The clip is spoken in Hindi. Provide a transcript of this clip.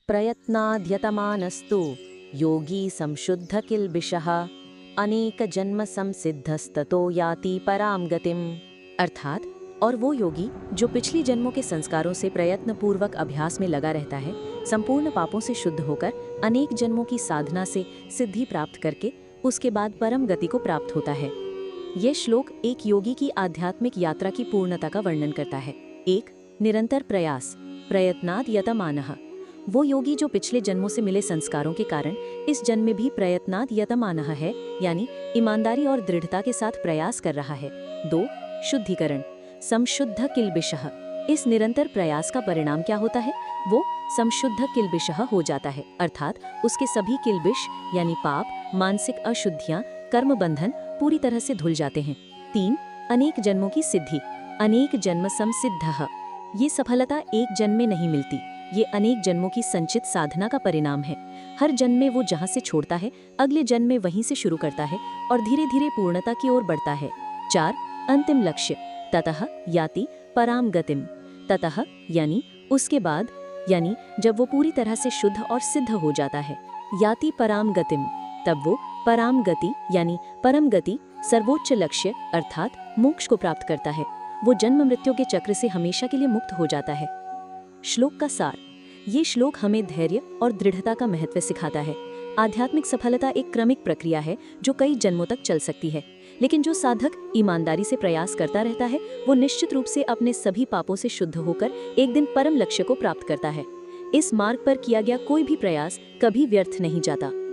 प्रयत्नाद्यतमानस्तु योगी संशुद्ध किल्बिषः अनेक जन्म संसिद्धस्ततो याति पराम गतिम। अर्थात, और वो योगी जो पिछली जन्मों के संस्कारों से प्रयत्न पूर्वक अभ्यास में लगा रहता है, संपूर्ण पापों से शुद्ध होकर अनेक जन्मों की साधना से सिद्धि प्राप्त करके उसके बाद परम गति को प्राप्त होता है। यह श्लोक एक योगी की आध्यात्मिक यात्रा की पूर्णता का वर्णन करता है। एक, निरंतर प्रयास, प्रयत्नाद यतमानः। वो योगी जो पिछले जन्मों से मिले संस्कारों के कारण इस जन्म में भी प्रयत्नाद यतमानः है, यानी ईमानदारी और दृढ़ता के साथ प्रयास कर रहा है। दो, शुद्धिकरण, संशुद्ध किल्बिषः। इस निरंतर प्रयास का परिणाम क्या होता है? वो संशुद्ध किल्बिषः हो जाता है, अर्थात उसके सभी किल्बिष यानी पाप, मानसिक अशुद्धियां, कर्म बंधन पूरी तरह से धुल जाते हैं। तीन, अनेक जन्मों की सिद्धि, अनेक जन्म संसिद्धः। ये सफलता एक जन्म में नहीं मिलती, ये अनेक जन्मों की संचित साधना का परिणाम है। हर जन्म में वो जहाँ से छोड़ता है, अगले जन्म में वहीं से शुरू करता है और धीरे धीरे पूर्णता की ओर बढ़ता है। चार, अंतिम लक्ष्य, ततः याति पराम गतिम। ततः यानी उसके बाद, यानी जब वो पूरी तरह से शुद्ध और सिद्ध हो जाता है। याति पराम गतिम, तब वो पराम गति यानी परम गति, सर्वोच्च लक्ष्य अर्थात मोक्ष को प्राप्त करता है। वो जन्म मृत्यु के चक्र से हमेशा के लिए मुक्त हो जाता है। श्लोक का सार, ये श्लोक हमें धैर्य और दृढ़ता का महत्व सिखाता है। आध्यात्मिक सफलता एक क्रमिक प्रक्रिया है जो कई जन्मों तक चल सकती है, लेकिन जो साधक ईमानदारी से प्रयास करता रहता है वो निश्चित रूप से अपने सभी पापों से शुद्ध होकर एक दिन परम लक्ष्य को प्राप्त करता है। इस मार्ग पर किया गया कोई भी प्रयास कभी व्यर्थ नहीं जाता।